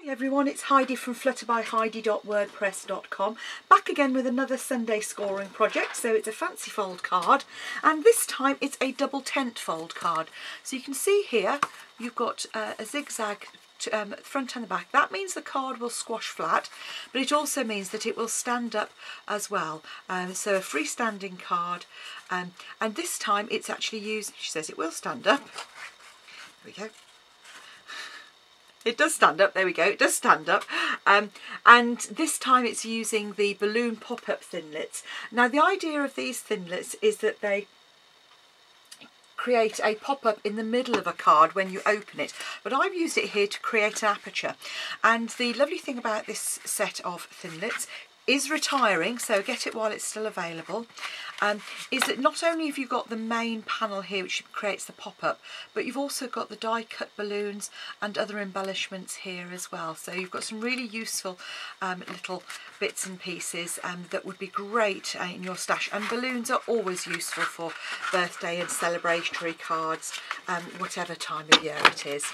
Everyone, it's Heidi from Flutterbyheidi.wordpress.com, back again with another Sunday scoring project. So it's a fancy fold card, and this time it's a double tent fold card. So you can see here you've got a zigzag front and the back. That means the card will squash flat, but it also means that it will stand up as well. So a freestanding card, and this time it's actually used, she says it will stand up. There we go. It does stand up, there we go, it does stand up. And this time it's using the balloon pop-up thinlits. Now the idea of these thinlits is that they create a pop-up in the middle of a card when you open it, but I've used it here to create an aperture. And the lovely thing about this set of thinlits is retiring, so get it while it's still available, is that not only have you got the main panel here which creates the pop-up, but you've also got the die-cut balloons and other embellishments here as well. So you've got some really useful little bits and pieces that would be great in your stash, and balloons are always useful for birthday and celebratory cards, whatever time of year it is.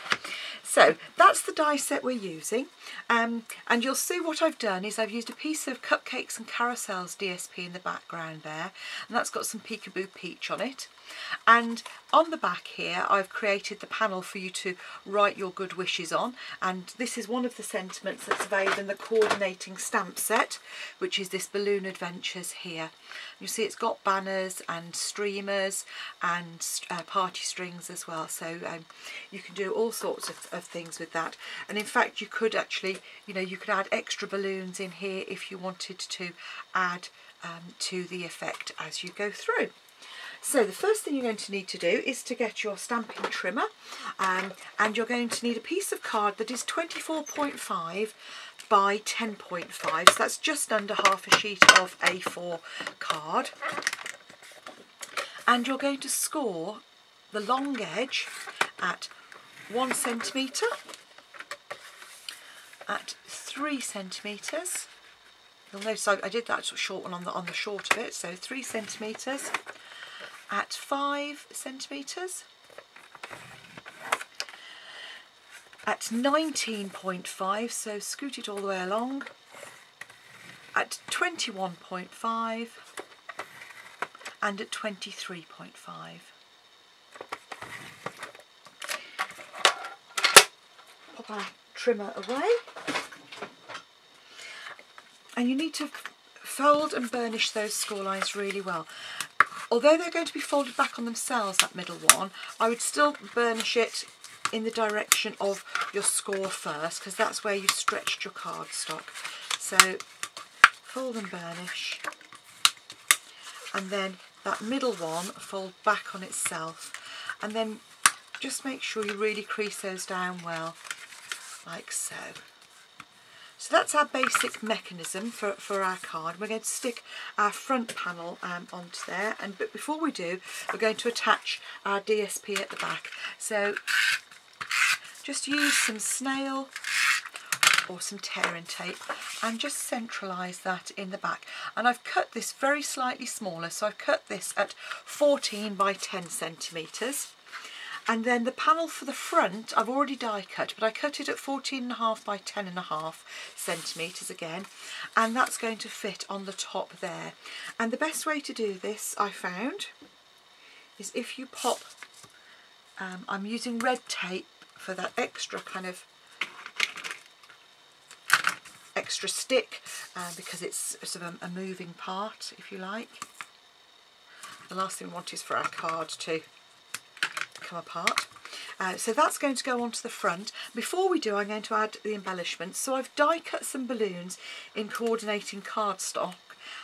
So that's the die set we're using, and you'll see what I've done is I've used a piece of Cupcakes and Carousels DSP in the background there, and that's got some Peekaboo Peach on it. And on the back here I've created the panel for you to write your good wishes on, and this is one of the sentiments that's available in the coordinating stamp set, which is this Balloon Adventures here. You see it's got banners and streamers and party strings as well, so you can do all sorts of things with that. And in fact you could actually, you could add extra balloons in here if you wanted to add to the effect as you go through. So the first thing you're going to need to do is to get your stamping trimmer, and you're going to need a piece of card that is 24.5 by 10.5, so that's just under half a sheet of A4 card. And you're going to score the long edge at 1 centimetre, at 3 centimetres. You'll notice I did that short one on the short of it, so 3 centimetres, at 5 centimetres, at 19.5, so scoot it all the way along, at 21.5, and at 23.5. Pop our trimmer away, and you need to fold and burnish those score lines really well. Although they're going to be folded back on themselves, that middle one, I would still burnish it in the direction of your score first, because that's where you stretched your cardstock. So fold and burnish, and then that middle one fold back on itself, and then just make sure you really crease those down well, like so. So that's our basic mechanism for our card. We're going to stick our front panel onto there, but before we do, we're going to attach our DSP at the back. So just use some snail or some tearing tape and just centralise that in the back. And I've cut this very slightly smaller, so I've cut this at 14 by 10 centimetres. And then the panel for the front I've already die cut, but I cut it at 14.5 by 10.5 centimetres again, and that's going to fit on the top there. And the best way to do this, I found, is if you pop, I'm using red tape for that extra kind of extra stick, because it's sort of a moving part, if you like. The last thing we want is for our card to come apart. So that's going to go onto the front. Before we do, I'm going to add the embellishments. So I've die cut some balloons in coordinating cardstock,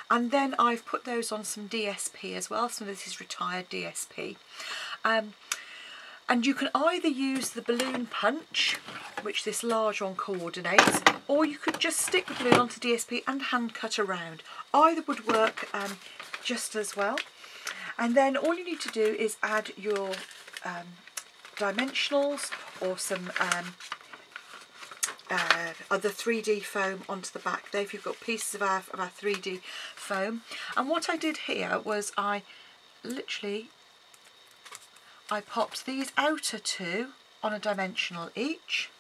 and then I've put those on some DSP as well. Some of this is retired DSP. And you can either use the balloon punch, which this large one coordinates, or you could just stick the balloon onto DSP and hand cut around. Either would work just as well. And then all you need to do is add your dimensionals or some other 3D foam onto the back there if you've got pieces of our 3D foam. And what I did here was I popped these outer two on a dimensional each,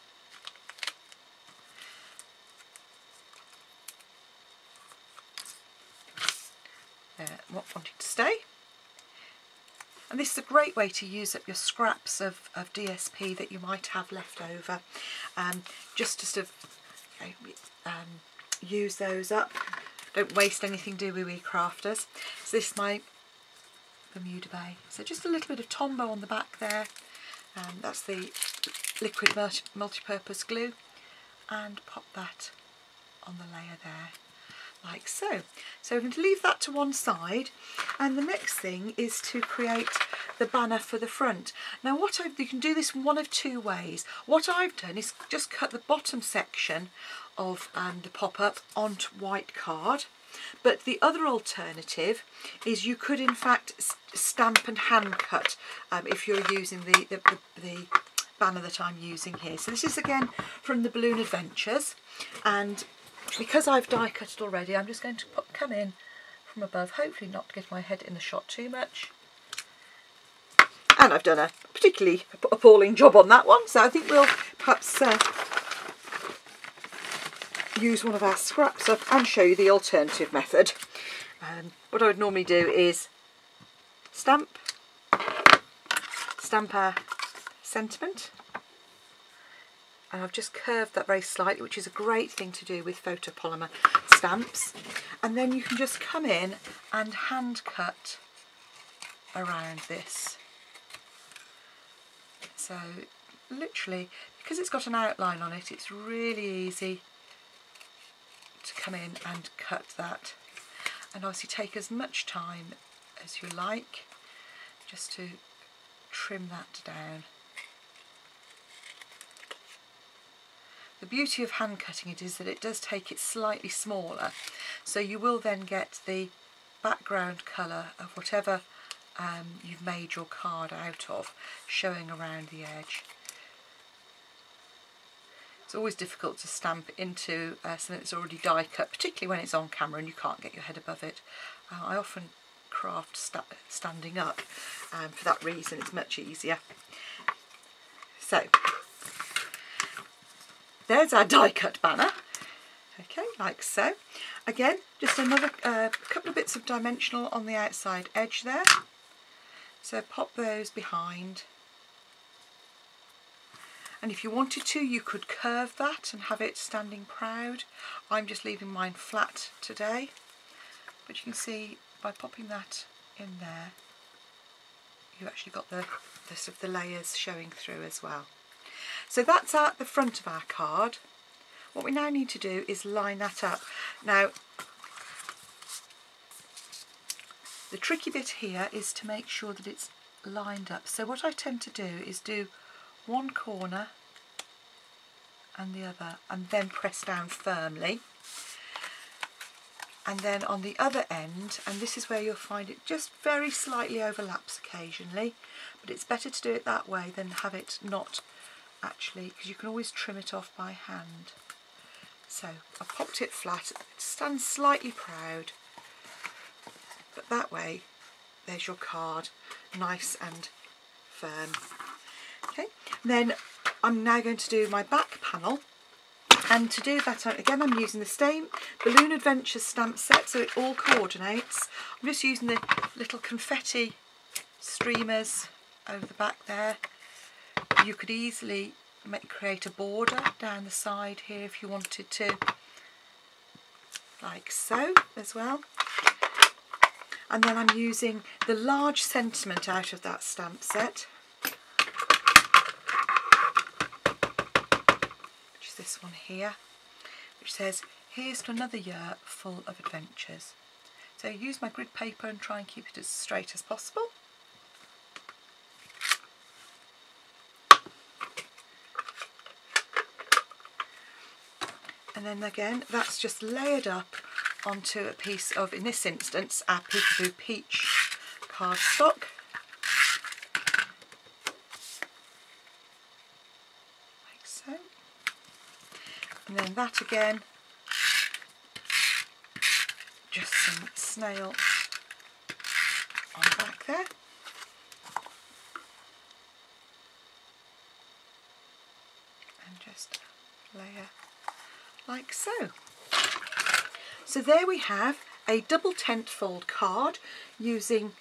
wanting to stay. And this is a great way to use up your scraps of DSP that you might have left over, just to sort of use those up. Don't waste anything, do we crafters? So this is my Bermuda Bay. So just a little bit of Tombow on the back there. That's the liquid multi-purpose glue, and pop that on the layer there, like so. So we're going to leave that to one side, and the next thing is to create the banner for the front. Now you can do this one of two ways. What I've done is just cut the bottom section of the pop-up onto white card, but the other alternative is you could in fact stamp and hand cut if you're using the banner that I'm using here. So this is again from the Balloon Adventures, and because I've die cut it already, I'm just going to come in from above, hopefully not to get my head in the shot too much. And I've done a particularly appalling job on that one, so I think we'll perhaps use one of our scraps up and show you the alternative method. What I would normally do is stamp our sentiment, and I've just curved that very slightly, which is a great thing to do with photopolymer stamps, and then you can just come in and hand cut around this. So literally, because it's got an outline on it, it's really easy to come in and cut that, and obviously take as much time as you like just to trim that down. The beauty of hand cutting it is that it does take it slightly smaller, so you will then get the background colour of whatever you've made your card out of showing around the edge. It's always difficult to stamp into something that's already die cut, particularly when it's on camera and you can't get your head above it. I often craft standing up, for that reason it's much easier. So there's our die cut banner, okay, like so. Again, just another couple of bits of dimensional on the outside edge there, so pop those behind. And if you wanted to, you could curve that and have it standing proud. I'm just leaving mine flat today, but you can see by popping that in there, you've actually got the sort of the layers showing through as well. So that's at the front of our card. What we now need to do is line that up. Now, the tricky bit here is to make sure that it's lined up. So what I tend to do is do one corner and the other, and then press down firmly. And then on the other end, and this is where you'll find it just very slightly overlaps occasionally, but it's better to do it that way than have it not actually, because you can always trim it off by hand. So I popped it flat, it stands slightly proud, but that way there's your card, nice and firm. Okay, then I'm now going to do my back panel, and to do that again I'm using the same Balloon Adventures stamp set, so it all coordinates. I'm just using the little confetti streamers over the back there. You could easily create a border down the side here if you wanted to, like so as well. And then I'm using the large sentiment out of that stamp set, which is this one here, which says, "Here's to another year full of adventures." So use my grid paper and try and keep it as straight as possible. And then again, that's just layered up onto a piece of, in this instance, our Peekaboo Peach cardstock. Like so. And then that again, just some snail on the back there. And just layer like so. So there we have a double tent fold card using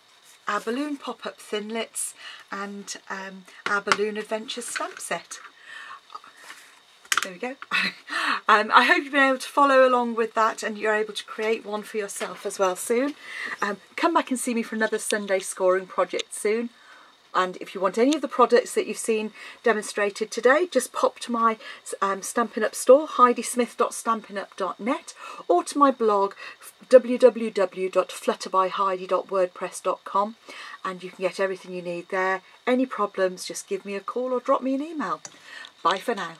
our balloon pop-up thinlits and our Balloon Adventures stamp set. There we go. I hope you've been able to follow along with that and you're able to create one for yourself as well soon. Come back and see me for another Sunday scoring project soon. And if you want any of the products that you've seen demonstrated today, just pop to my Stampin' Up store, heidismith.stampinup.net, or to my blog, www.flutterbyheidi.wordpress.com, and you can get everything you need there. Any problems, just give me a call or drop me an email. Bye for now.